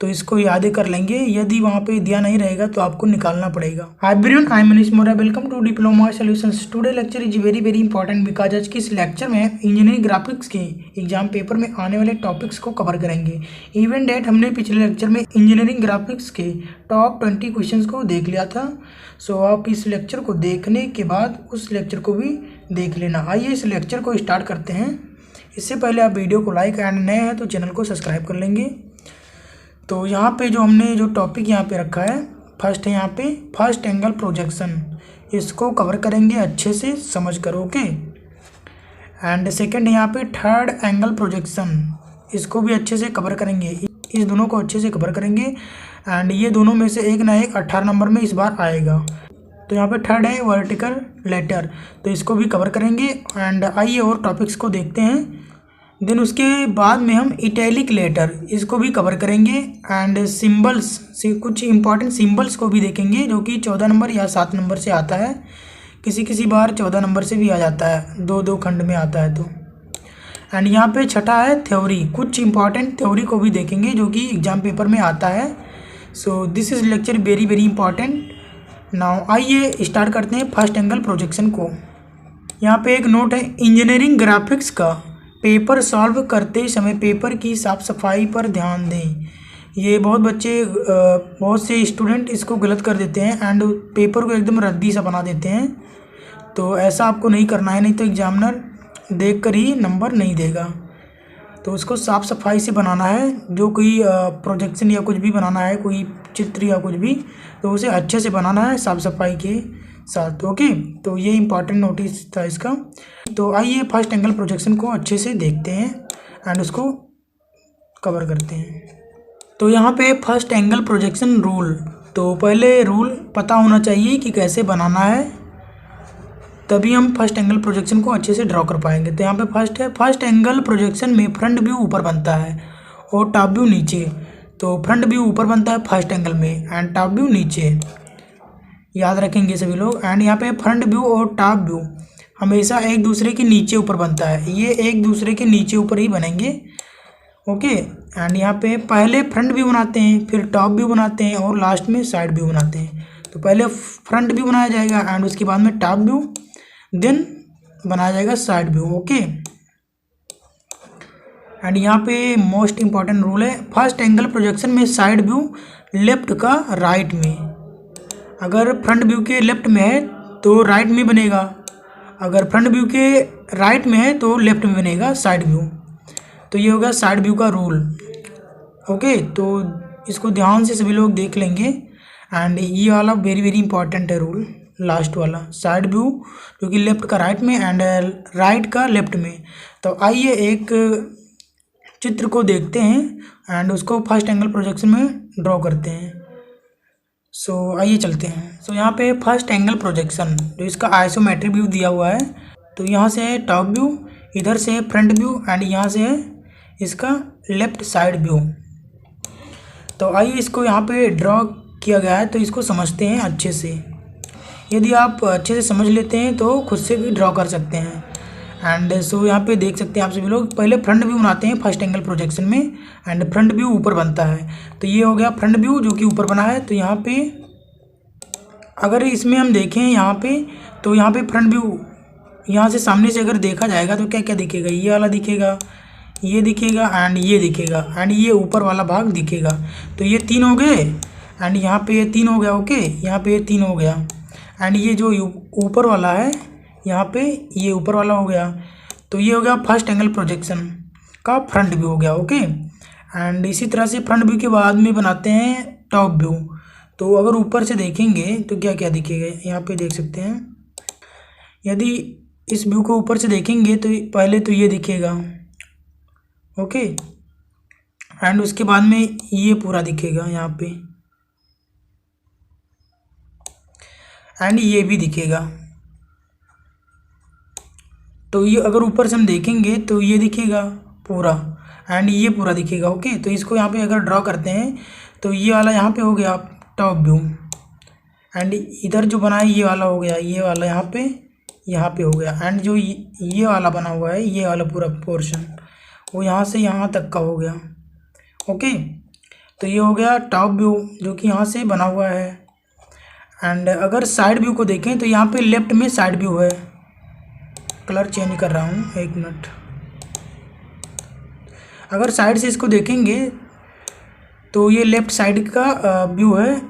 तो इसको याद कर लेंगे, यदि वहाँ पे दिया नहीं रहेगा तो आपको निकालना पड़ेगा। Hi everyone, I am Manish Mora, welcome to diploma solutions. Today lecture is very very important because आज के इस लेक्चर में इंजीनियरिंग ग्राफिक्स के एग्जाम पेपर में आने वाले टॉपिक्स को कवर करेंगे। इवन डेट हमने पिछले लेक्चर में इंजीनियरिंग ग्राफिक्स के टॉप 20 क्वेश्चन को देख लिया था। सो आप इस लेक्चर को देखने के बाद उस लेक्चर को भी देख लेना। आइए इस लेक्चर को स्टार्ट करते हैं। इससे पहले आप वीडियो को लाइक एंड नए हैं तो चैनल को सब्सक्राइब कर लेंगे। तो यहाँ पे जो हमने जो टॉपिक यहाँ पे रखा है, फर्स्ट है यहाँ पे फर्स्ट एंगल प्रोजेक्शन, इसको कवर करेंगे अच्छे से समझ कर, ओके। एंड सेकंड है यहाँ पे थर्ड एंगल प्रोजेक्शन, इसको भी अच्छे से कवर करेंगे, इस दोनों को अच्छे से कवर करेंगे। एंड ये दोनों में से एक ना एक 18 नंबर में इस बार आएगा। तो यहाँ पे थर्ड है वर्टिकल लेटर, तो इसको भी कवर करेंगे। एंड आइए और टॉपिक्स को देखते हैं। देन उसके बाद में हम इटैलिक लेटर, इसको भी कवर करेंगे। एंड सिंबल्स से कुछ इंपॉर्टेंट सिंबल्स को भी देखेंगे जो कि 14 नंबर या 7 नंबर से आता है, किसी बार 14 नंबर से भी आ जाता है, दो खंड में आता है तो। एंड यहाँ पे छठा है थ्योरी, कुछ इंपॉर्टेंट थ्योरी को भी देखेंगे जो कि एग्जाम पेपर में आता है। So this is lecture very very important. Now आइए स्टार्ट करते हैं फर्स्ट एंगल प्रोजेक्शन को। यहाँ पे एक नोट है, इंजीनियरिंग ग्राफिक्स का पेपर सॉल्व करते समय पेपर की साफ़ सफाई पर ध्यान दें। ये बहुत से स्टूडेंट इसको गलत कर देते हैं एंड पेपर को एकदम रद्दी सा बना देते हैं। तो ऐसा आपको नहीं करना है, नहीं तो एग्जामिनर देख कर ही नंबर नहीं देगा। तो उसको साफ़ सफाई से बनाना है, जो कोई प्रोजेक्शन या कुछ भी बनाना है, कोई चित्र या कुछ भी, तो उसे अच्छे से बनाना है साफ़ सफाई के साथ, ओके। तो ये इंपॉर्टेंट नोटिस था इसका। तो आइए फर्स्ट एंगल प्रोजेक्शन को अच्छे से देखते हैं एंड उसको कवर करते हैं। तो यहाँ पे फर्स्ट एंगल प्रोजेक्शन रूल, तो पहले रूल पता होना चाहिए कि कैसे बनाना है, तभी हम फर्स्ट एंगल प्रोजेक्शन को अच्छे से ड्रॉ कर पाएंगे। तो यहाँ पे फर्स्ट है, फर्स्ट एंगल प्रोजेक्शन में फ्रंट व्यू ऊपर बनता है और टॉप व्यू नीचे। तो फ्रंट व्यू ऊपर बनता है फर्स्ट एंगल में एंड टॉप व्यू नीचे, याद रखेंगे सभी लोग। एंड यहाँ पे फ्रंट व्यू और टॉप व्यू हमेशा एक दूसरे के नीचे ऊपर बनता है, ये एक दूसरे के नीचे ऊपर ही बनेंगे, ओके। एंड यहाँ पे पहले फ्रंट व्यू बनाते हैं, फिर टॉप व्यू बनाते हैं और लास्ट में साइड व्यू बनाते हैं। तो पहले फ्रंट व्यू बनाया जाएगा एंड उसके बाद में टॉप व्यू, देन बनाया जाएगा साइड व्यू, ओके। एंड यहाँ पे मोस्ट इंपॉर्टेंट रूल है, फर्स्ट एंगल प्रोजेक्शन में साइड व्यू लेफ्ट का राइट में। अगर फ्रंट व्यू के लेफ्ट में है तो राइट में बनेगा, अगर फ्रंट व्यू के राइट में है तो लेफ्ट में बनेगा साइड व्यू। तो ये होगा साइड व्यू का रूल, ओके। तो इसको ध्यान से सभी लोग देख लेंगे। एंड ये वाला वेरी वेरी इंपॉर्टेंट है रूल, लास्ट वाला, साइड व्यू जो कि लेफ्ट का राइट में एंड राइट का लेफ्ट में। तो आइए एक चित्र को देखते हैं एंड उसको फर्स्ट एंगल प्रोजेक्शन में ड्रॉ करते हैं। सो आइए चलते हैं। सो यहाँ पे फर्स्ट एंगल प्रोजेक्शन, जो इसका आइसोमेट्रिक व्यू दिया हुआ है, तो यहाँ से है टॉप व्यू, इधर से है फ्रंट व्यू एंड यहाँ से है इसका लेफ्ट साइड व्यू। तो आइए इसको यहाँ पे ड्रॉ किया गया है, तो इसको समझते हैं अच्छे से। यदि आप अच्छे से समझ लेते हैं तो खुद से भी ड्रॉ कर सकते हैं। एंड सो यहाँ पे देख सकते हैं आप सभी लोग, पहले फ्रंट व्यू बनाते हैं फर्स्ट एंगल प्रोजेक्शन में एंड फ्रंट व्यू ऊपर बनता है। तो ये हो गया फ्रंट व्यू जो कि ऊपर बना है। तो यहाँ पे अगर इसमें हम देखें यहाँ पे, तो यहाँ पे फ्रंट व्यू यहाँ से सामने से अगर देखा जाएगा तो क्या क्या दिखेगा, ये वाला दिखेगा, ये दिखेगा एंड ये दिखेगा एंड ये ऊपर वाला भाग दिखेगा। तो ये 3 हो गए एंड यहाँ पे ये 3 हो गया, ओके। यहाँ पे ये 3 हो गया एंड ये जो ऊपर वाला है यहाँ पे ये ऊपर वाला हो गया। तो ये हो गया फर्स्ट एंगल प्रोजेक्शन का फ्रंट व्यू हो गया, ओके। एंड इसी तरह से फ्रंट व्यू के बाद में बनाते हैं टॉप व्यू। तो अगर ऊपर से देखेंगे तो क्या क्या दिखेगा, यहाँ पे देख सकते हैं। यदि इस व्यू को ऊपर से देखेंगे तो पहले तो ये दिखेगा, ओके। एंड उसके बाद में ये पूरा दिखेगा यहाँ पे एंड ये भी दिखेगा। तो ये अगर ऊपर से हम देखेंगे तो ये दिखेगा पूरा एंड ये पूरा दिखेगा, ओके। तो इसको यहाँ पे अगर ड्रॉ करते हैं तो ये वाला यहाँ पे हो गया टॉप व्यू एंड इधर जो बना है ये वाला हो गया, ये वाला यहाँ पे हो गया एंड जो ये वाला बना हुआ है, ये वाला पूरा पोर्शन वो यहाँ से यहाँ तक का हो गया, ओके। तो ये हो गया टॉप व्यू जो कि यहाँ से बना हुआ है। एंड अगर साइड व्यू को देखें तो यहाँ पे लेफ्ट में साइड व्यू है। कलर चेंज कर रहा हूँ, एक मिनट। अगर साइड से इसको देखेंगे तो ये लेफ्ट साइड का व्यू है।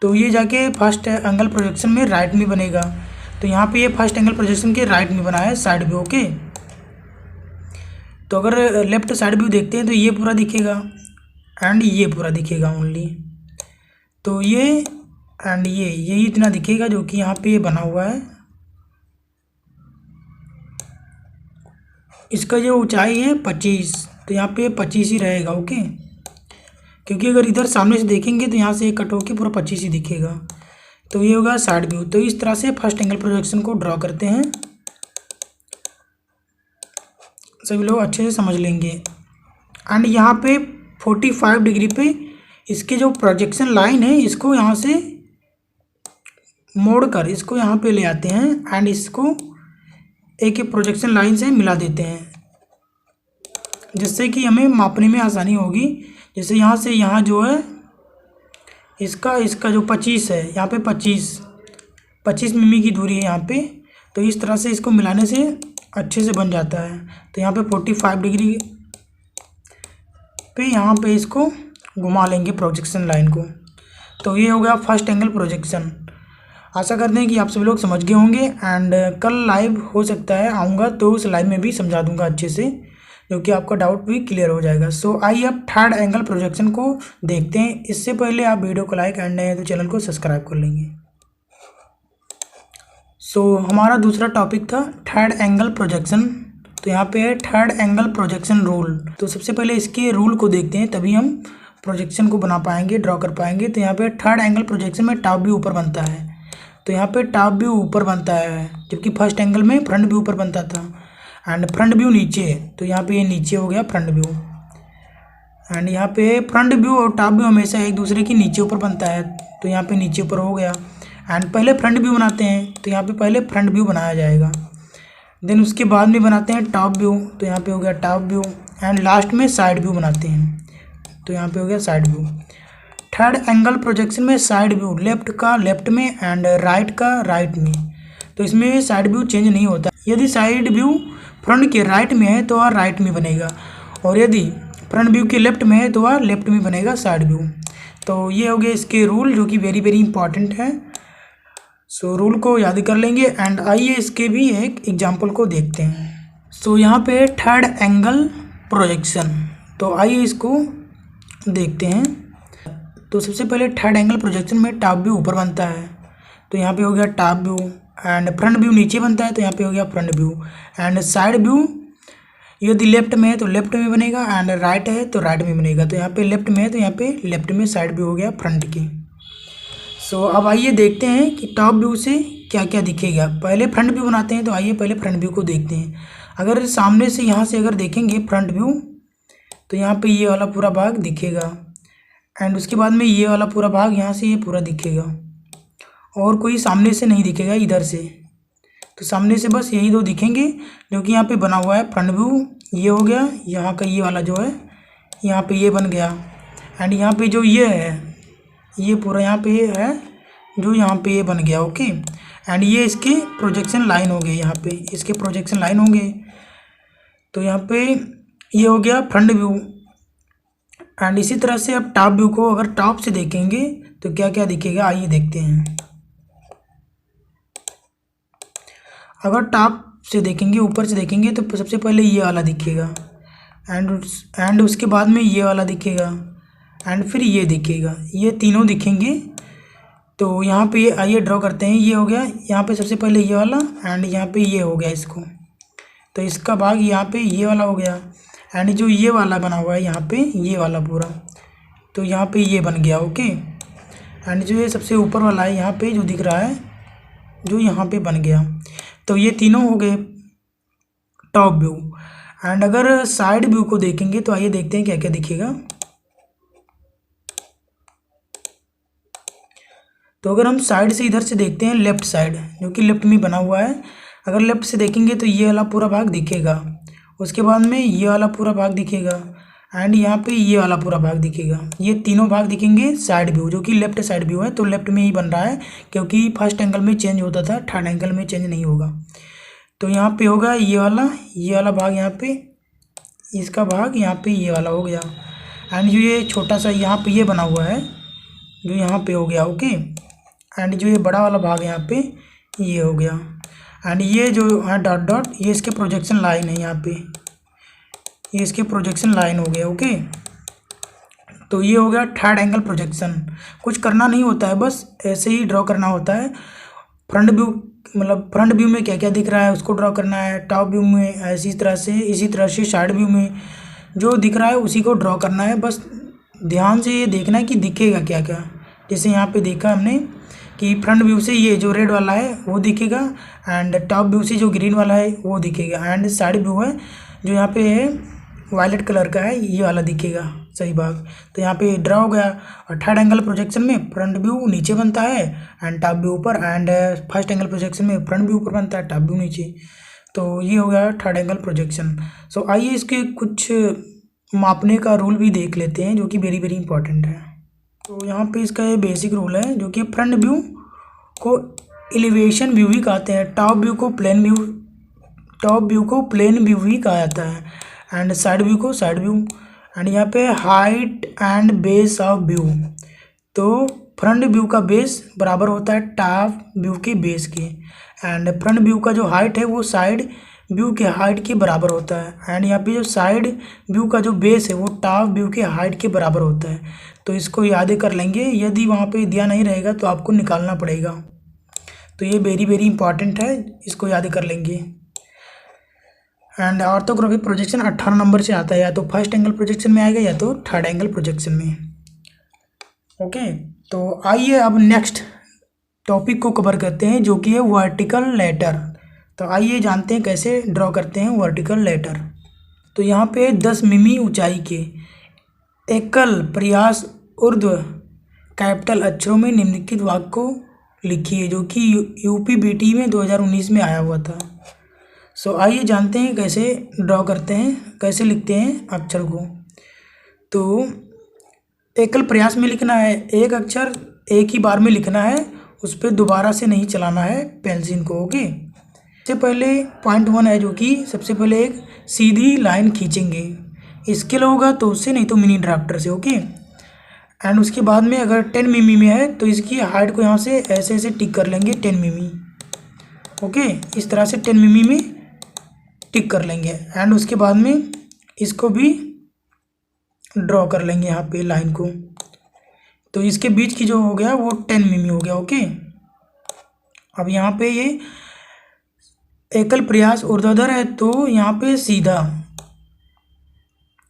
तो ये जाके फर्स्ट एंगल प्रोजेक्शन में राइट में बनेगा। तो यहाँ पे ये फर्स्ट एंगल प्रोजेक्शन के राइट में बना है साइड व्यू। ओके, तो अगर लेफ्ट साइड व्यू देखते हैं तो ये पूरा दिखेगा एंड ये पूरा दिखेगा ओनली। तो ये एंड ये इतना दिखेगा जो कि यहाँ पे ये बना हुआ है। इसका जो ऊंचाई है 25, तो यहाँ पे 25 ही रहेगा। ओके, क्योंकि अगर इधर सामने से देखेंगे तो यहाँ से कट होके पूरा 25 ही दिखेगा। तो ये होगा साइड व्यू। तो इस तरह से फर्स्ट एंगल प्रोजेक्शन को ड्रॉ करते हैं, सभी लोग अच्छे से समझ लेंगे। एंड यहाँ पे 45 डिग्री पे इसके जो प्रोजेक्शन लाइन है इसको यहाँ से मोड़ कर इसको यहाँ पे ले आते हैं एंड इसको एक प्रोजेक्शन लाइन से मिला देते हैं, जिससे कि हमें मापने में आसानी होगी। जैसे यहाँ से यहाँ जो है इसका जो 25 है, यहाँ पे 25 मिमी की दूरी है यहाँ पे। तो इस तरह से इसको मिलाने से अच्छे से बन जाता है। तो यहाँ पे 45 डिग्री पे यहाँ पे इसको घुमा लेंगे प्रोजेक्शन लाइन को। तो ये हो गया फर्स्ट एंगल प्रोजेक्शन। आशा करते हैं कि आप सभी लोग समझ गए होंगे। एंड कल लाइव हो सकता है आऊँगा तो उस लाइव में भी समझा दूंगा अच्छे से, जो कि आपका डाउट भी क्लियर हो जाएगा। सो आइए अब थर्ड एंगल प्रोजेक्शन को देखते हैं। इससे पहले आप वीडियो को लाइक एंड नए हैं तो चैनल को सब्सक्राइब कर लेंगे। सो हमारा दूसरा टॉपिक था थर्ड एंगल प्रोजेक्शन। तो यहाँ पे है थर्ड एंगल प्रोजेक्शन रूल। तो सबसे पहले इसके रूल को देखते हैं, तभी हम प्रोजेक्शन को बना पाएंगे, ड्रॉ कर पाएंगे। तो यहाँ पे थर्ड एंगल प्रोजेक्शन में टॉप व्यू ऊपर बनता है। तो यहाँ पे टॉप व्यू ऊपर बनता है, जबकि फर्स्ट एंगल में फ्रंट व्यू ऊपर बनता था एंड फ्रंट व्यू नीचे। तो यहाँ पे ये नीचे हो गया फ्रंट व्यू। एंड यहाँ पे फ्रंट व्यू और टॉप व्यू हमेशा एक दूसरे के नीचे ऊपर बनता है। तो यहाँ पे नीचे ऊपर हो गया। एंड पहले फ्रंट व्यू बनाते हैं, तो यहाँ पे पहले फ्रंट व्यू बनाया जाएगा, देन उसके बाद में बनाते हैं टॉप व्यू। तो यहाँ पे हो गया टॉप व्यू एंड लास्ट में साइड व्यू बनाते हैं। तो यहाँ पे हो गया side view. Third angle projection में साइड व्यू लेफ्ट का लेफ्ट में एंड राइट का राइट में। तो इसमें साइड व्यू चेंज नहीं होता। यदि साइड व्यू फ्रंट के राइट में है तो वह राइट में बनेगा, और यदि फ्रंट व्यू के लेफ्ट में है तो वह लेफ्ट में बनेगा साइड व्यू। तो ये हो गए इसके रूल, जो कि वेरी वेरी इंपॉर्टेंट है। सो रूल को याद कर लेंगे। एंड आइए इसके भी एक एग्जांपल को देखते हैं। सो यहाँ पे थर्ड एंगल प्रोजेक्शन, तो आइए इसको देखते हैं। तो सबसे पहले थर्ड एंगल प्रोजेक्शन में टॉप व्यू ऊपर बनता है। तो यहाँ पे हो गया top view and front view नीचे बनता है। तो यहाँ पे हो गया front view and side view यदि लेफ्ट में है तो लेफ्ट में बनेगा एंड राइट है तो राइट में बनेगा। तो यहाँ पे लेफ्ट में है तो यहाँ पे लेफ्ट में साइड व्यू हो गया फ्रंट की। सो अब आइए देखते हैं कि टॉप व्यू से क्या क्या दिखेगा। पहले फ्रंट व्यू बनाते हैं, तो आइए पहले फ्रंट व्यू को देखते हैं। अगर सामने से यहाँ से अगर देखेंगे फ्रंट व्यू, तो यहाँ पे ये वाला पूरा भाग दिखेगा एंड उसके बाद में ये वाला पूरा भाग यहाँ से ये पूरा दिखेगा, और कोई सामने से नहीं दिखेगा इधर से। तो सामने से बस यही दो दिखेंगे जो कि यहाँ पे बना हुआ है फ्रंट व्यू। ये हो गया, यहाँ का ये वाला जो है यहाँ पे ये बन गया एंड यहाँ पे जो ये है ये पूरा यहाँ पे ये है जो यहाँ पे ये बन गया। ओके, एंड ये इसके प्रोजेक्शन लाइन हो गए, यहाँ पे इसके प्रोजेक्शन लाइन होंगे। तो यहाँ पे ये हो गया फ्रंट व्यू। एंड इसी तरह से अब टॉप व्यू को अगर टॉप से देखेंगे तो क्या क्या दिखेगा, आइए देखते हैं। अगर टॉप से देखेंगे, ऊपर से देखेंगे, तो सबसे पहले ये वाला दिखेगा एंड उसके बाद में ये वाला दिखेगा एंड फिर ये दिखेगा, ये तीनों दिखेंगे। तो यहाँ पे आइए ड्रॉ करते हैं। ये हो गया यहाँ पे सबसे पहले ये वाला एंड यहाँ पे ये हो गया इसको। तो इसका भाग यहाँ पे ये वाला हो गया एंड जो ये वाला बना हुआ है यहाँ पे ये वाला पूरा, तो यहाँ पे ये बन गया। ओके, एंड जो ये सबसे ऊपर वाला है यहाँ पे जो दिख रहा है जो यहाँ पे बन गया। तो ये तीनों हो गए टॉप व्यू। एंड अगर साइड व्यू को देखेंगे तो आइए देखते हैं क्या क्या दिखेगा। तो अगर हम साइड से इधर से देखते हैं, लेफ़्ट साइड जो कि लेफ्ट में बना हुआ है, अगर लेफ़्ट से देखेंगे तो ये वाला पूरा भाग दिखेगा, उसके बाद में ये वाला पूरा भाग दिखेगा एंड यहाँ पे ये वाला पूरा भाग दिखेगा। ये तीनों भाग दिखेंगे साइड व्यू, जो कि लेफ्ट साइड व्यू है, तो लेफ्ट में ही बन रहा है क्योंकि फर्स्ट एंगल में चेंज होता था, थर्ड एंगल में चेंज नहीं होगा। तो यहाँ पे होगा ये वाला भाग, यहाँ पे इसका भाग, यहाँ पे ये वाला हो गया। एंड जो ये छोटा सा यहाँ पे ये बना हुआ है जो यहाँ पे हो गया, ओके। एंड जो ये बड़ा वाला भाग यहाँ पे ये हो गया। एंड ये जो है डॉट डॉट, ये इसके प्रोजेक्शन लाइन है, यहाँ पे ये इसके प्रोजेक्शन लाइन हो गया, ओके। तो ये हो गया थर्ड एंगल प्रोजेक्शन। कुछ करना नहीं होता है, बस ऐसे ही ड्रॉ करना होता है। फ्रंट व्यू मतलब फ्रंट व्यू में क्या क्या दिख रहा है उसको ड्रॉ करना है, टॉप व्यू में इसी तरह से साइड व्यू में जो दिख रहा है उसी को ड्रॉ करना है। बस ध्यान से ये देखना है कि दिखेगा क्या क्या। जैसे यहाँ पे देखा हमने कि फ्रंट व्यू से ये जो रेड वाला है वो दिखेगा, एंड टॉप व्यू से जो ग्रीन वाला है वो दिखेगा, एंड साइड व्यू है जो यहाँ पे है वायलेट कलर का है, ये वाला दिखेगा सही भाग। तो यहाँ पे ड्रा हो गया। और थर्ड एंगल प्रोजेक्शन में फ्रंट व्यू नीचे बनता है एंड टॉप व्यू ऊपर, एंड फर्स्ट एंगल प्रोजेक्शन में फ्रंट व्यू ऊपर बनता है, टॉप व्यू नीचे। तो ये हो गया थर्ड एंगल प्रोजेक्शन। सो आइए इसके कुछ मापने का रूल भी देख लेते हैं जो कि वेरी वेरी इंपॉर्टेंट है। तो यहाँ पे इसका ये बेसिक रूल है जो कि फ्रंट व्यू को एलिवेशन व्यू ही कहते हैं, टॉप व्यू को प्लेन व्यू ही कहा जाता है, एंड साइड व्यू को साइड व्यू। एंड यहाँ पे height and base of view, तो फ्रंट व्यू का बेस बराबर होता है टॉप व्यू के बेस के, एंड फ्रंट व्यू का जो हाइट है वो साइड व्यू के हाइट के बराबर होता है, एंड यहाँ पे जो साइड व्यू का जो बेस है वो टॉप व्यू के हाइट के बराबर होता है। तो इसको याद कर लेंगे, यदि वहाँ पे दिया नहीं रहेगा तो आपको निकालना पड़ेगा। तो ये वेरी वेरी इंपॉर्टेंट है, इसको याद कर लेंगे। एंड ऑर्थोग्राफिक प्रोजेक्शन 18 नंबर से आता है, या तो फर्स्ट एंगल प्रोजेक्शन में आएगा या तो थर्ड एंगल प्रोजेक्शन में, ओके। तो आइए अब नेक्स्ट टॉपिक को कवर करते हैं जो कि है वर्टिकल लेटर। तो आइए जानते हैं कैसे ड्रॉ करते हैं वर्टिकल लेटर। तो यहाँ पे 10 मिमी ऊंचाई के एकल प्रयास ऊर्ध्व कैपिटल अक्षरों में निम्नलिखित वाक्य को लिखिए, जो कि यूपीबीटी में 2019 में आया हुआ था। सो आइए जानते हैं कैसे ड्रॉ करते हैं, कैसे लिखते हैं अक्षर को। तो एकल प्रयास में लिखना है, एक अक्षर एक ही बार में लिखना है, उस पर दोबारा से नहीं चलाना है पेंसिल को, ओके। सबसे पहले पॉइंट 1 है जो कि सबसे पहले एक सीधी लाइन खींचेंगे, स्केल होगा तो उससे, नहीं तो मिनी ड्राफ्टर से, ओके। एंड उसके बाद में अगर 10 मिमी में है तो इसकी हाइट को यहाँ से ऐसे ऐसे टिक कर लेंगे 10 मिमी, ओके। इस तरह से 10 मिमी में टिक कर लेंगे, एंड उसके बाद में इसको भी ड्रॉ कर लेंगे यहाँ पे लाइन को। तो इसके बीच की जो हो गया वो 10 मिमी हो गया, ओके। अब यहाँ पे ये एकल प्रयास ऊर्ध्वाधर है तो यहाँ पे सीधा,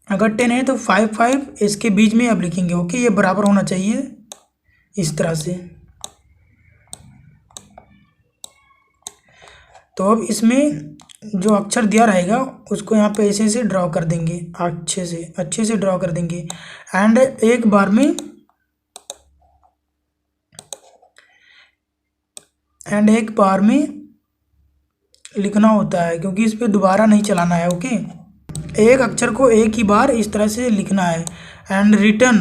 अगर 10 है तो 5 5 इसके बीच में अब लिखेंगे, ओके। ये बराबर होना चाहिए इस तरह से। तो अब इसमें जो अक्षर दिया रहेगा उसको यहाँ पे ऐसे से ड्रॉ कर देंगे, अच्छे से ड्रॉ कर देंगे। एंड एक बार में लिखना होता है क्योंकि इस पे दोबारा नहीं चलाना है, ओके। एक अक्षर को एक ही बार इस तरह से लिखना है, एंड रिटर्न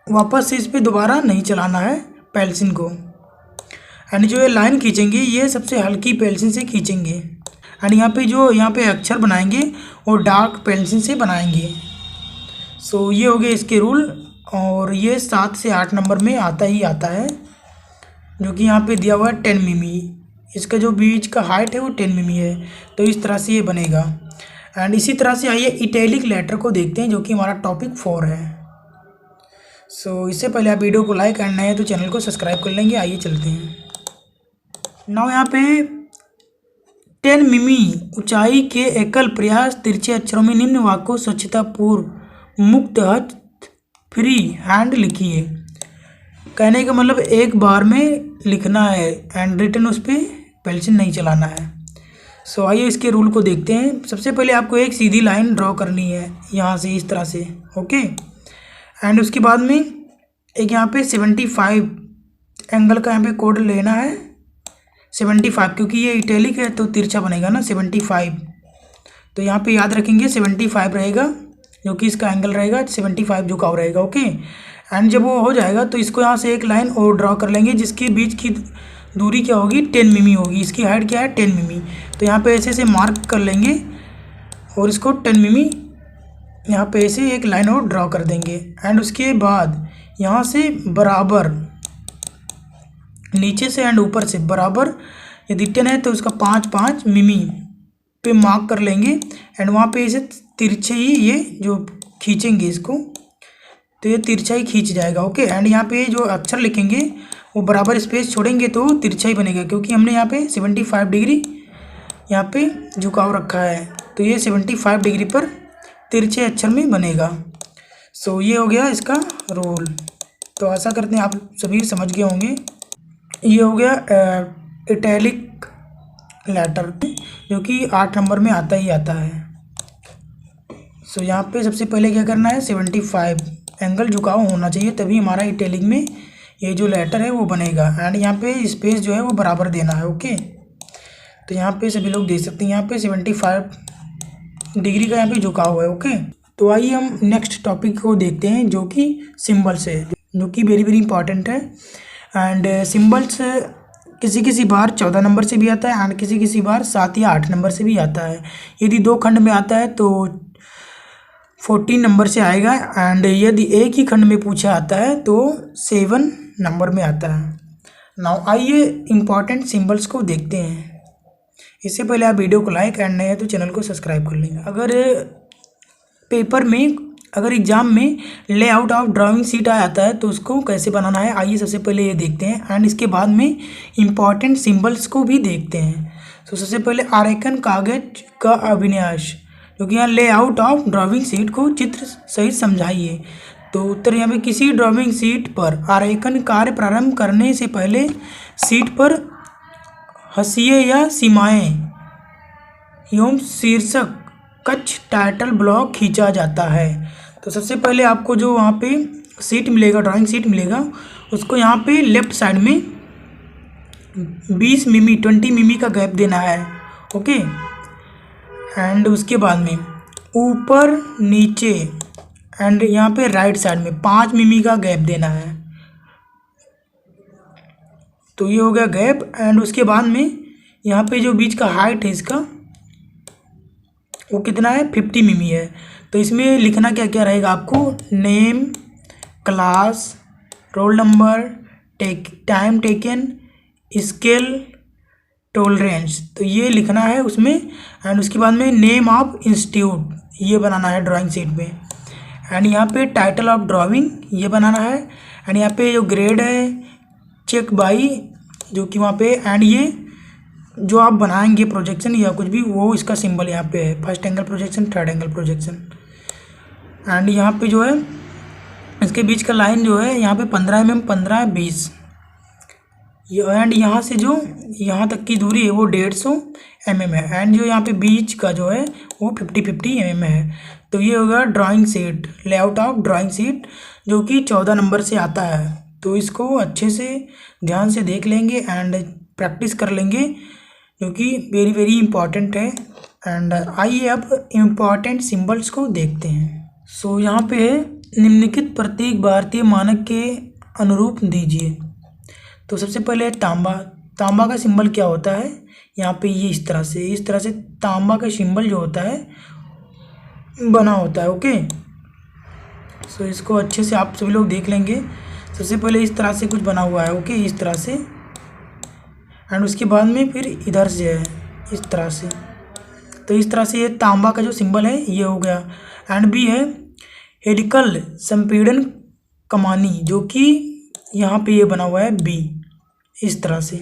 वापस से इस पे दोबारा नहीं चलाना है पेंसिल को। एंड जो ये लाइन खींचेंगे ये सबसे हल्की पेंसिल से खींचेंगे, एंड यहाँ पे अक्षर बनाएंगे और डार्क पेंसिल से बनाएंगे। सो ये हो गए इसके रूल, और ये 7 से 8 नंबर में आता है, जो कि यहाँ पे दिया हुआ है 10 मिमी। इसका जो बीच का हाइट है वो 10 मिमी है, तो इस तरह से ये बनेगा। एंड इसी तरह से आइए इटैलिक लेटर को देखते हैं जो कि हमारा टॉपिक 4 है। सो इससे पहले आप वीडियो को लाइक करना है तो चैनल को सब्सक्राइब कर लेंगे। आइए चलते हैं। नाउ यहाँ पे 10 मिमी ऊंचाई के एकल प्रयास तिरछे अक्षरों में निम्न वाक्य को स्वच्छतापूर्व मुक्त हस्त फ्री हैंड लिखिए। कहने का मतलब एक बार में लिखना है, एंड रिटर्न उस पर पेंसिल नहीं चलाना है। सो आइए इसके रूल को देखते हैं। सबसे पहले आपको एक सीधी लाइन ड्रॉ करनी है यहाँ से इस तरह से, ओके। एंड उसके बाद में एक यहाँ पे 75 एंगल का यहाँ पे कोड लेना है, 75, क्योंकि ये इटैलिक है तो तिरछा बनेगा ना 75। तो यहाँ पे याद रखेंगे 75 रहेगा जो कि इसका एंगल रहेगा 75 झुकाव रहेगा। ओके, एंड जब वो हो जाएगा तो इसको यहाँ से एक लाइन और ड्रॉ कर लेंगे जिसके बीच की दूरी क्या होगी, 10 मिमी होगी। इसकी हाइट क्या है, 10 मिमी। तो यहाँ पे ऐसे ऐसे मार्क कर लेंगे और इसको 10 मिमी यहाँ पे ऐसे एक लाइन और ड्रॉ कर देंगे। एंड उसके बाद यहाँ से बराबर नीचे से एंड ऊपर से बराबर यदि 10 है तो उसका 5 मिमी पे मार्क कर लेंगे। एंड वहाँ पे ऐसे तिरछे ही ये जो खींचेंगे इसको, तो ये तिरछा ही खींच जाएगा। ओके, एंड यहाँ पे जो अक्षर लिखेंगे वो बराबर स्पेस छोड़ेंगे तो तिरछा ही बनेगा, क्योंकि हमने यहाँ पे 75 डिग्री यहाँ पे झुकाव रखा है, तो ये 75 डिग्री पर तिरछे अक्षर में बनेगा। सो ये हो गया इसका रूल। तो आशा करते हैं आप सभी समझ गए होंगे। ये हो गया इटैलिक लेटर, जो कि 8 नंबर में आता ही आता है। सो यहाँ पे सबसे पहले क्या करना है, 75 एंगल झुकाव होना चाहिए, तभी हमारा इटैलिक में ये जो लेटर है वो बनेगा। एंड यहाँ पे स्पेस जो है वो बराबर देना है। ओके, तो यहाँ पे सभी लोग देख सकते हैं यहाँ पे 75 डिग्री का यहाँ पे झुकाव है। ओके, तो आइए हम नेक्स्ट टॉपिक को देखते हैं, जो कि सिम्बल्स है, जो कि वेरी वेरी इंपॉर्टेंट है। एंड सिम्बल्स किसी किसी बार 14 नंबर से भी आता है एंड किसी किसी बार 7 या 8 नंबर से भी आता है। यदि 2 खंड में आता है तो 14 नंबर से आएगा, एंड यदि एक ही खंड में पूछा आता है तो 7 नंबर में आता है। नाउ आइए इम्पॉर्टेंट सिम्बल्स को देखते हैं। इससे पहले आप वीडियो को लाइक एंड नए हैं तो चैनल को सब्सक्राइब कर लेंगे। अगर पेपर में, अगर एग्जाम में लेआउट ऑफ ड्राइंग शीट आ जाता है तो उसको कैसे बनाना है, आइए सबसे पहले ये देखते हैं। एंड इसके बाद में इम्पॉर्टेंट सिम्बल्स को भी देखते हैं। तो सबसे पहले आरेखन कागज का अभिन्यास, जो कि यहाँ लेआउट ऑफ ड्राइंग शीट को चित्र सहित समझाइए। तो उत्तर यहाँ पे, किसी ड्राइंग शीट पर आरेखन कार्य प्रारंभ करने से पहले शीट पर हाशिए या सीमाएं एवं शीर्षक कच्छ टाइटल ब्लॉक खींचा जाता है। तो सबसे पहले आपको जो वहाँ पे शीट मिलेगा, ड्राइंग शीट मिलेगा, उसको यहाँ पे लेफ्ट साइड में 20 मिमी 20 मिमी का गैप देना है। ओके, एंड उसके बाद में ऊपर नीचे एंड यहाँ पे राइट साइड में 5 मिमी का गैप देना है। तो ये हो गया गैप। एंड उसके बाद में यहाँ पे जो बीच का हाइट है इसका वो कितना है, 50 मिमी है। तो इसमें लिखना क्या क्या रहेगा आपको, name, class, roll number, time taken, scale, tolerance, तो ये लिखना है उसमें। एंड उसके बाद में नेम ऑफ इंस्टीट्यूट ये बनाना है ड्राइंग शीट में। एंड यहाँ पे टाइटल ऑफ ड्राइंग ये बनाना है। एंड यहाँ पे जो ग्रेड है चेक बाई, जो कि वहाँ पे, एंड ये जो आप बनाएंगे प्रोजेक्शन या कुछ भी, वो इसका सिंबल यहाँ पे है, first angle projection, third angle projection. And यहाँ पे जो है इसके बीच का लाइन जो है यहाँ पे 15 mm 15 20, एंड यहाँ से जो यहाँ तक की दूरी है वो 150 mm है। एंड जो यहाँ पे बीच का जो है वो 50 mm है। तो ये होगा drawing sheet, layout of drawing sheet, जो कि 14 नंबर से आता है। तो इसको अच्छे से ध्यान से देख लेंगे एंड प्रैक्टिस कर लेंगे, जो कि वेरी वेरी इंपॉर्टेंट है। एंड आइए अब इम्पॉर्टेंट सिंबल्स को देखते हैं। सो यहाँ पे है, निम्नलिखित प्रत्येक भारतीय मानक के अनुरूप दीजिए। तो सबसे पहले तांबा। तांबा का सिंबल क्या होता है, यहाँ पे ये इस तरह से तांबा का सिंबल जो होता है बना होता है। ओके, सो इसको अच्छे से आप सभी लोग देख लेंगे। सबसे पहले इस तरह से कुछ बना हुआ है। ओके, इस तरह से, एंड उसके बाद में फिर इधर से है इस तरह से। तो इस तरह से ये तांबा का जो सिंबल है ये हो गया। एंड बी है हेलिकल संपीड़न कमानी, जो कि यहाँ पे ये बना हुआ है बी, इस तरह से।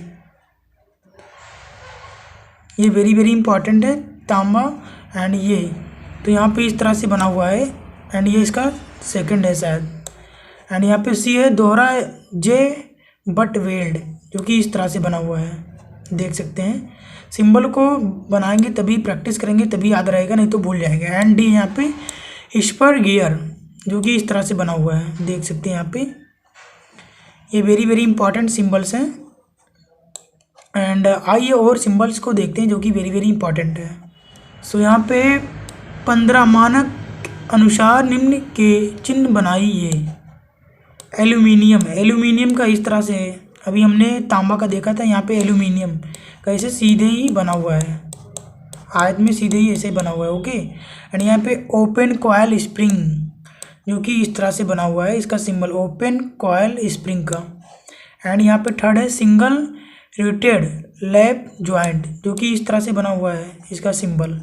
ये वेरी वेरी इंपॉर्टेंट है तांबा। एंड ये तो यहाँ पे इस तरह से बना हुआ है, एंड ये इसका सेकंड है शायद। एंड यहाँ पे सी है दोहरा जे बट वेल्ड, जो कि इस तरह से बना हुआ है, देख सकते हैं। सिंबल को बनाएंगे तभी प्रैक्टिस करेंगे तभी याद रहेगा, नहीं तो भूल जाएंगे। एंड डी यहाँ पे स्पर गियर, जो कि इस तरह से बना हुआ है, देख सकते हैं यहाँ पे। ये वेरी वेरी इंपॉर्टेंट सिंबल्स हैं। एंड आइए और सिंबल्स को देखते हैं जो कि वेरी वेरी इंपॉर्टेंट है। सो यहाँ पे 15 मानक अनुसार निम्न के चिन्ह बनाइए। एल्यूमिनियम का इस तरह से है। अभी हमने तांबा का देखा था, यहाँ पे एल्यूमिनियम का ऐसे सीधे ही बना हुआ है, आयत में सीधे ही ऐसे बना हुआ है। ओके, एंड यहाँ पे ओपन कॉयल स्प्रिंग जो कि इस तरह से बना हुआ है, इसका सिंबल ओपन कॉयल स्प्रिंग का। एंड यहाँ पे थर्ड है सिंगल रिवेटेड लैप ज्वाइंट जो कि इस तरह से बना हुआ है, इसका सिंबल।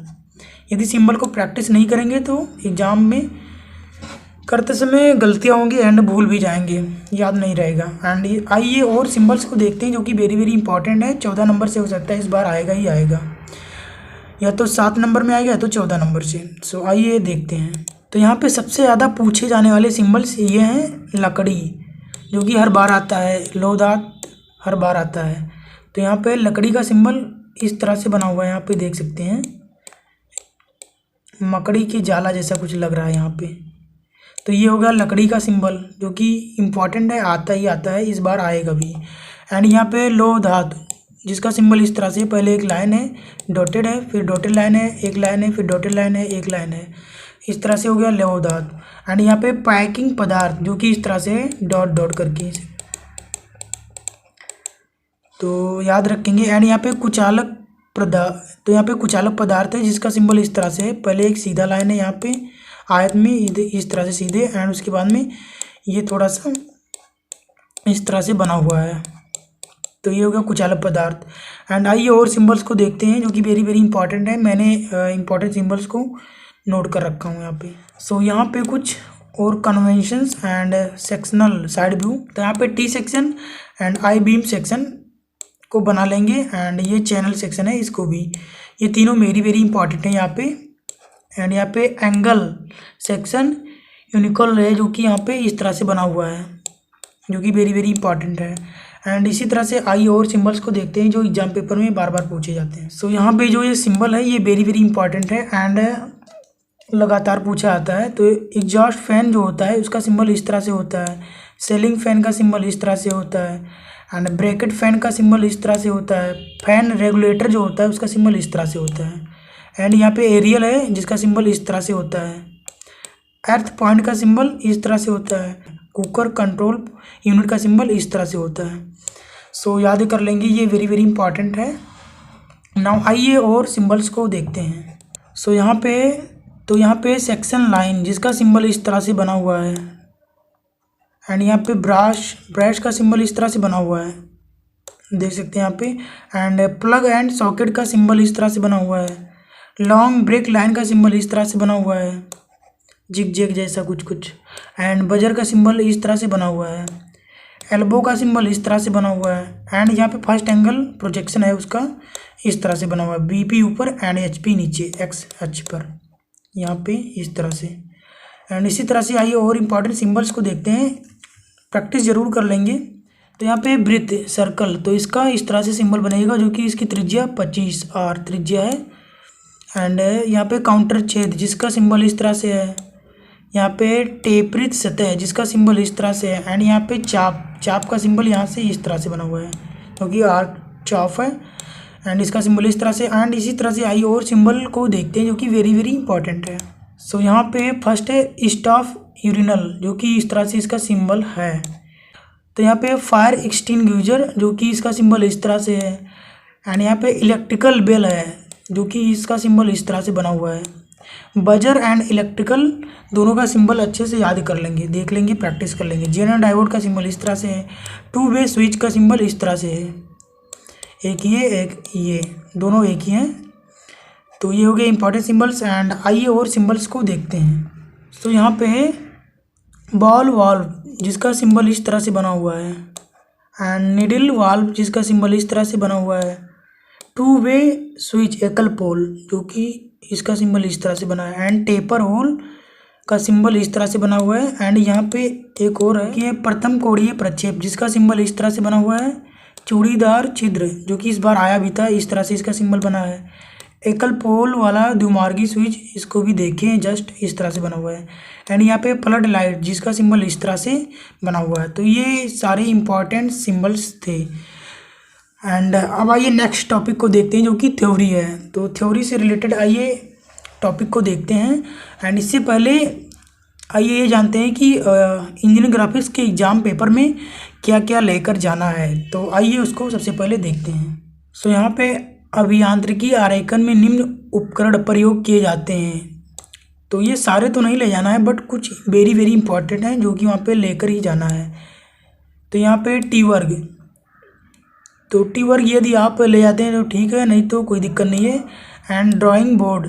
यदि सिंबल को प्रैक्टिस नहीं करेंगे तो एग्जाम में करते समय गलतियाँ होंगी एंड भूल भी जाएंगे, याद नहीं रहेगा। एंड आइए और सिंबल्स को देखते हैं जो कि वेरी वेरी इंपॉर्टेंट है। 14 नंबर से हो सकता है इस बार आएगा ही आएगा, या तो 7 नंबर में आएगा या तो 14 नंबर से। सो आइए देखते हैं। तो यहाँ पे सबसे ज़्यादा पूछे जाने वाले सिंबल्स ये हैं लकड़ी जो कि हर बार आता है, लोदात हर बार आता है। तो यहाँ पे लकड़ी का सिंबल इस तरह से बना हुआ है, यहाँ पे देख सकते हैं मकड़ी के जाला जैसा कुछ लग रहा है यहाँ पे। तो ये हो गया लकड़ी का सिंबल जो कि इम्पॉर्टेंट है, आता ही आता है, इस बार आएगा भी। एंड यहाँ पे लो धातु जिसका सिंबल इस तरह से, पहले एक लाइन है डॉटेड है, फिर डॉटेड लाइन है, एक लाइन है, फिर डॉटेड लाइन है, एक लाइन है, इस तरह से हो गया लौह धातु। एंड यहाँ पे पैकिंग पदार्थ जो कि इस तरह से डॉट डॉट करके, तो याद रखेंगे। एंड यहाँ पे कुचालक पदार्थ, तो यहाँ पे कुचालक पदार्थ है जिसका सिंबल इस तरह से है, पहले एक सीधा लाइन है यहाँ पे आयत में इस तरह से सीधे, एंड उसके बाद में ये थोड़ा सा इस तरह से बना हुआ है। तो ये हो गया कुचालक पदार्थ। एंड आइए और सिंबल्स को देखते हैं जो कि वेरी वेरी इंपॉर्टेंट है। मैंने इंपॉर्टेंट सिंबल्स को नोट कर रखा हूँ यहाँ पे। सो यहाँ पे कुछ और conventions and sectional side view. तो यहाँ पे T section and I beam section को बना लेंगे, एंड ये चैनल सेक्शन है इसको भी। ये तीनों वेरी वेरी इंपॉर्टेंट है यहाँ पे। एंड यहाँ पे एंगल सेक्शन यूनिकल है जो कि यहाँ पे इस तरह से बना हुआ है जो कि वेरी वेरी इंपॉर्टेंट है। एंड इसी तरह से आई और सिंबल्स को देखते हैं जो एग्जाम पेपर में बार बार पूछे जाते हैं। सो यहाँ पे जो ये सिंबल है ये वेरी वेरी इंपॉर्टेंट है एंड लगातार पूछा आता है। तो एग्जॉस्ट फैन जो होता है उसका सिंबल इस तरह से होता है, सीलिंग फैन का सिंबल इस तरह से होता है, एंड ब्रैकेट फैन का सिंबल इस तरह से होता है, फैन रेगुलेटर जो होता है उसका सिंबल इस तरह से होता है। एंड यहाँ पे एरियल है जिसका सिंबल इस तरह से होता है, अर्थ पॉइंट का सिंबल इस तरह से होता है, कुकर कंट्रोल यूनिट का सिंबल इस तरह से होता है। सो याद कर लेंगे, ये वेरी वेरी इंपॉर्टेंट है। नाउ आइए और सिंबल्स को देखते हैं। सो यहाँ पे सेक्शन लाइन जिसका सिंबल इस तरह से बना हुआ है, एंड यहाँ पे ब्रश का सिंबल इस तरह से बना हुआ है, देख सकते हैं यहाँ पे। एंड प्लग एंड सॉकेट का सिंबल इस तरह से बना हुआ है, लॉन्ग ब्रेक लाइन का सिंबल इस तरह से बना हुआ है, जिग जैग जैसा कुछ। एंड बजर का सिंबल इस तरह से बना हुआ है, एल्बो का सिंबल इस तरह से बना हुआ है, एंड यहाँ पे फर्स्ट एंगल प्रोजेक्शन है उसका इस तरह से बना हुआ है, बीपी ऊपर एंड एचपी नीचे एक्स अक्ष पर, यहाँ पे इस तरह से। एंड इसी तरह से आइए और इम्पॉर्टेंट सिंबल्स को देखते हैं, प्रैक्टिस जरूर कर लेंगे। तो यहाँ पे वृत्त सर्कल, तो इसका इस तरह से सिंबल बनेगा जो कि इसकी त्रिज्या 25 आर त्रिज्या है। एंड यहाँ पे काउंटर छेद जिसका सिंबल इस तरह से है, यहाँ पे टेपरित सतह जिसका सिंबल इस तरह से है, एंड यहाँ पे चाप का सिंबल यहाँ से इस तरह से बना हुआ है क्योंकि आर्क चाप है, एंड इसका सिंबल इस तरह से। एंड इसी तरह से आई और सिंबल को देखते हैं जो कि वेरी वेरी इंपॉर्टेंट है। सो यहाँ पे फर्स्ट है स्टाफ यूरिनल जो कि इस तरह से इसका सिंबल है। तो यहाँ पे फायर एक्सटिंग्विशर जो कि इसका सिंबल इस तरह से है, एंड यहाँ पे इलेक्ट्रिकल बेल है जो कि इसका सिंबल इस तरह से बना हुआ है। बजर एंड इलेक्ट्रिकल दोनों का सिंबल अच्छे से याद कर लेंगे, देख लेंगे, प्रैक्टिस कर लेंगे। जेनर डायोड का सिंबल इस तरह से है, टू वे स्विच का सिंबल इस तरह से है, एक ये दोनों एक ही हैं। तो ये हो गए इंपॉर्टेंट सिंबल्स। एंड आइए और सिंबल्स को देखते हैं। तो यहाँ पे है बॉल वाल्व जिसका सिंबल इस तरह से बना हुआ है, एंड निडल वाल्व जिसका सिंबल इस तरह से बना हुआ है, टू वे स्विच एकल पोल जो कि इसका सिंबल इस तरह से बना है, एंड टेपर होल का सिंबल इस तरह से बना हुआ है। एंड यहाँ पे एक और है कि प्रथम कोणीय प्रक्षेप जिसका सिंबल इस तरह से बना हुआ है, चूड़ीदार छिद्र जो कि इस बार आया भी था, इस तरह से इसका सिंबल बना है। एकल पोल वाला द्विमार्गी स्विच इसको भी देखें, जस्ट इस तरह से बना हुआ है। एंड यहाँ पे फ्लड लाइट जिसका सिंबल इस तरह से बना हुआ है। तो ये सारे इंपॉर्टेंट सिंबल्स थे। एंड अब आइए नेक्स्ट टॉपिक को देखते हैं जो कि थ्योरी है। तो थ्योरी से रिलेटेड आइए टॉपिक को देखते हैं। एंड इससे पहले आइए ये जानते हैं कि इंजीनियरिंग ग्राफिक्स के एग्ज़ाम पेपर में क्या क्या लेकर जाना है। तो आइए उसको सबसे पहले देखते हैं। सो यहाँ पे अभियांत्रिकी आरेखन में निम्न उपकरण प्रयोग किए जाते हैं। तो ये सारे तो नहीं ले जाना है, बट कुछ वेरी वेरी इंपॉर्टेंट हैं जो कि वहाँ पे लेकर ही जाना है। तो यहाँ पे टी वर्ग, तो टी वर्ग यदि आप ले जाते हैं तो ठीक है, नहीं तो कोई दिक्कत नहीं है। And drawing board,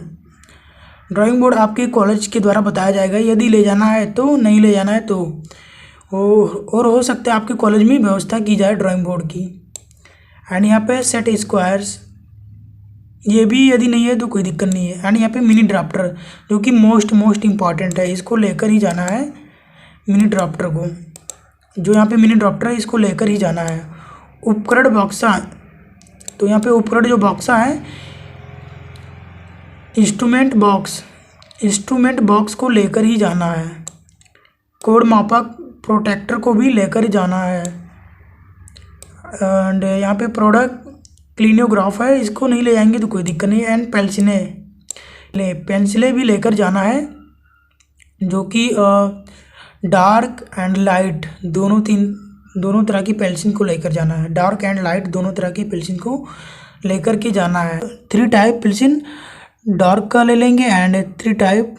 drawing board आपके कॉलेज के द्वारा बताया जाएगा, यदि ले जाना है तो, नहीं ले जाना है तो और हो सकता है आपके कॉलेज में व्यवस्था की जाए ड्राइंग बोर्ड की। एंड यहाँ पे सेट स्क्वायर्स, ये भी यदि नहीं है तो कोई दिक्कत नहीं है। एंड यहाँ पे मिनी ड्राफ्टर जो कि मोस्ट इम्पॉर्टेंट है, इसको लेकर ही जाना है। मिनी ड्राफ्टर को, जो यहाँ पे मिनी ड्राफ्टर है इसको लेकर ही जाना है। उपकरण बक्सा, तो यहाँ पे उपकरण जो बक्सा है, इंस्ट्रूमेंट बॉक्स को लेकर ही जाना है। कोड मापक प्रोटेक्टर को भी लेकर जाना है। एंड यहाँ पे प्रोडक्ट क्लिनोग्राफ है, इसको नहीं ले जाएंगे तो कोई दिक्कत नहीं। एंड पेंसिलें भी लेकर जाना है, जो कि डार्क एंड लाइट दोनों तरह की पेंसिल को लेकर जाना है। डार्क एंड लाइट दोनों तरह की पेंसिल को लेकर के जाना है। 3 टाइप पेंसिल डार्क का ले लेंगे एंड 3 टाइप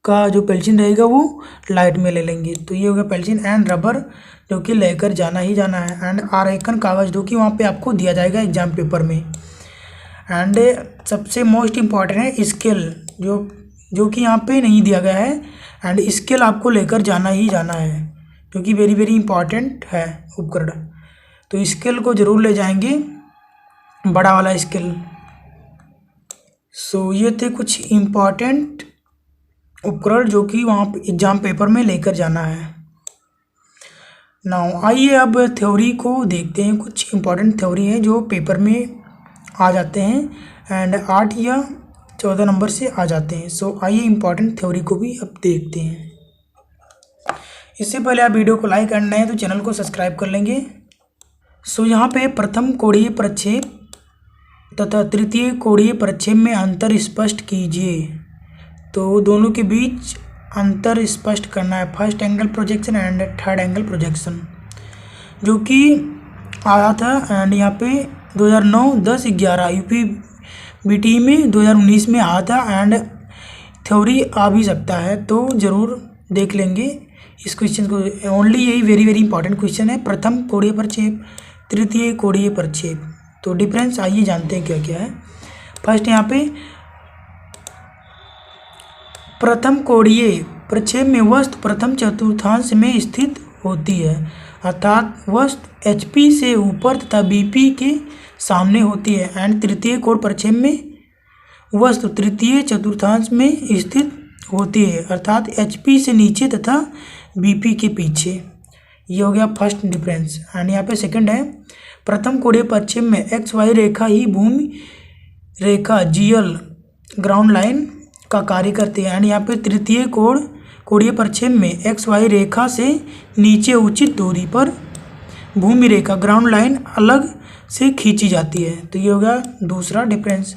का जो पेंसिल रहेगा वो लाइट में ले लेंगे। तो ये हो गया पेंसिल। एंड रबर जो कि लेकर जाना ही जाना है। एंड आरेखन कागज़ जो कि वहाँ पे आपको दिया जाएगा एग्जाम पेपर में। एंड सबसे मोस्ट इम्पॉर्टेंट है स्केल, जो कि यहाँ पे नहीं दिया गया है। एंड स्केल आपको लेकर जाना ही जाना है, जो कि वेरी वेरी इंपॉर्टेंट है उपकरण। तो स्केल को ज़रूर ले जाएंगे, बड़ा वाला स्केल। सो ये थे कुछ इम्पॉर्टेंट उपकरण जो कि वहाँ पे एग्जाम पेपर में लेकर जाना है। नाउ आइए अब थ्योरी को देखते हैं। कुछ इम्पॉर्टेंट थ्योरी है जो पेपर में आ जाते हैं एंड 8 या 14 नंबर से आ जाते हैं। सो आइए इम्पॉर्टेंट थ्योरी को भी अब देखते हैं। इससे पहले आप वीडियो को लाइक करना है तो चैनल को सब्सक्राइब कर लेंगे। सो यहाँ पे प्रथम कोणीय प्रक्षेप तथा तृतीय कोणीय प्रक्षेप में अंतर स्पष्ट कीजिए। तो दोनों के बीच अंतर स्पष्ट करना है। First angle projection and third angle projection जो कि आया था। एंड यहाँ पे 2009, 10, 11 UPBT में 2019 में आया था। एंड थ्योरी आ भी सकता है, तो ज़रूर देख लेंगे इस क्वेश्चन को। ओनली यही वेरी वेरी इंपॉर्टेंट क्वेश्चन है, प्रथम कोणीय प्रक्षेप, तृतीय कोणीय प्रक्षेप। तो डिफरेंस आइए जानते हैं क्या क्या है। फर्स्ट यहाँ पे प्रथम कोणीय प्रक्षेप में वस्तु प्रथम चतुर्थांश में स्थित होती है, अर्थात वस्तु HP से ऊपर तथा BP के सामने होती है। एंड तृतीय कोण प्रक्षेप में वस्तु तृतीय चतुर्थांश में स्थित होती है, अर्थात HP से नीचे तथा BP के पीछे। ये हो गया फर्स्ट डिफरेंस। एंड यहाँ पे सेकंड है, प्रथम कोणीय प्रक्षेप में XY रेखा ही भूमि रेखा GL ग्राउंड लाइन का कार्य करती है। एंड यहाँ पे तृतीय कोणीय प्रक्षेप में XY रेखा से नीचे उचित दूरी पर भूमि रेखा ग्राउंड लाइन अलग से खींची जाती है। तो ये होगा दूसरा डिफरेंस।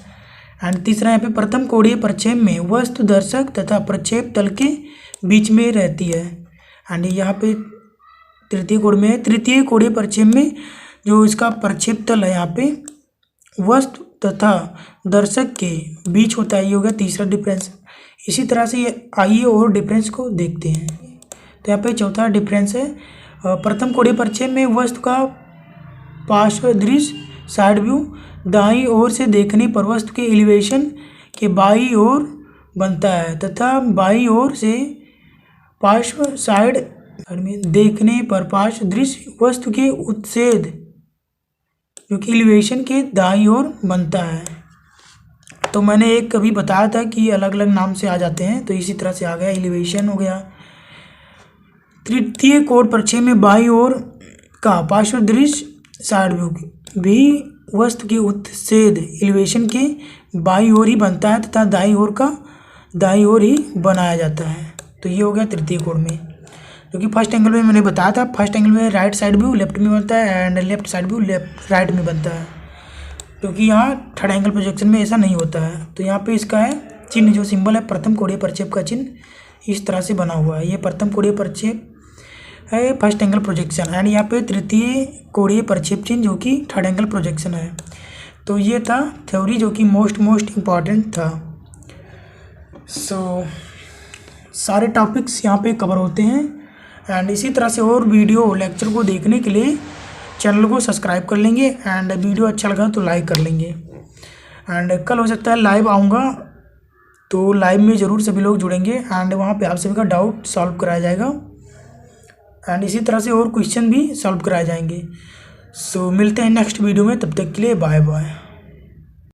एंड तीसरा यहाँ पे प्रथम कोणीय प्रक्षेप में वस्तु दर्शक तथा प्रक्षेप तल के बीच में रहती है। एंड यहाँ पे तृतीय कोण में, तृतीय कोणीय प्रक्षेप में जो इसका प्रक्षेप तल है यहाँ पे वस्तु तथा दर्शक के बीच होता है। ये होगा तीसरा डिफरेंस। इसी तरह से आइए और डिफरेंस को देखते हैं। तो यहाँ पे चौथा डिफरेंस है, प्रथम कोणीय प्रक्षेप में वस्तु का पार्श्व दृश्य साइड व्यू दाईं ओर से देखने पर वस्तु के एलिवेशन के बाईं ओर बनता है, तथा बाईं ओर से पार्श्व साइड में देखने पर पार्श्व दृश्य वस्तु के उत्सेद जो कि एलिवेशन के दाईं ओर बनता है। तो मैंने एक कभी बताया था कि अलग अलग नाम से आ जाते हैं, तो इसी तरह से आ गया। एलिवेशन हो गया। तृतीय कोण प्रक्षेप में बाईं ओर का पार्श्व दृश्य साइड व्यू भी वस्तु के उत्सेद एलिवेशन के बाईं ओर ही बनता है, तथा दाईं ओर ही बनाया जाता है। तो ये हो गया तृतीय कोण में, जो कि फर्स्ट एंगल में मैंने बताया था। फर्स्ट एंगल में राइट साइड व्यू लेफ्ट में बनता है and left side view right में बनता है, क्योंकि यहाँ थर्ड एंगल प्रोजेक्शन में ऐसा नहीं होता है। तो यहाँ पे इसका है चिन्ह जो सिंबल है प्रथम कोणीय प्रक्षेप का चिन्ह इस तरह से बना हुआ है। ये प्रथम कोणीय प्रक्षेप है, फर्स्ट एंगल प्रोजेक्शन, एंड यहाँ पे तृतीय कोणीय प्रक्षेप चिन्ह जो कि थर्ड एंगल प्रोजेक्शन है। तो ये था थ्योरी जो कि मोस्ट इम्पॉर्टेंट था। सो सारे टॉपिक्स यहाँ पे कवर होते हैं। एंड इसी तरह से और वीडियो लेक्चर को देखने के लिए चैनल को सब्सक्राइब कर लेंगे, एंड वीडियो अच्छा लगा तो लाइक कर लेंगे। एंड कल हो सकता है लाइव आऊँगा, तो लाइव में ज़रूर सभी लोग जुड़ेंगे, एंड वहाँ पे आप सभी का डाउट सॉल्व कराया जाएगा, एंड इसी तरह से और क्वेश्चन भी सॉल्व कराए जाएंगे। सो मिलते हैं नेक्स्ट वीडियो में, तब तक के लिए बाय बाय।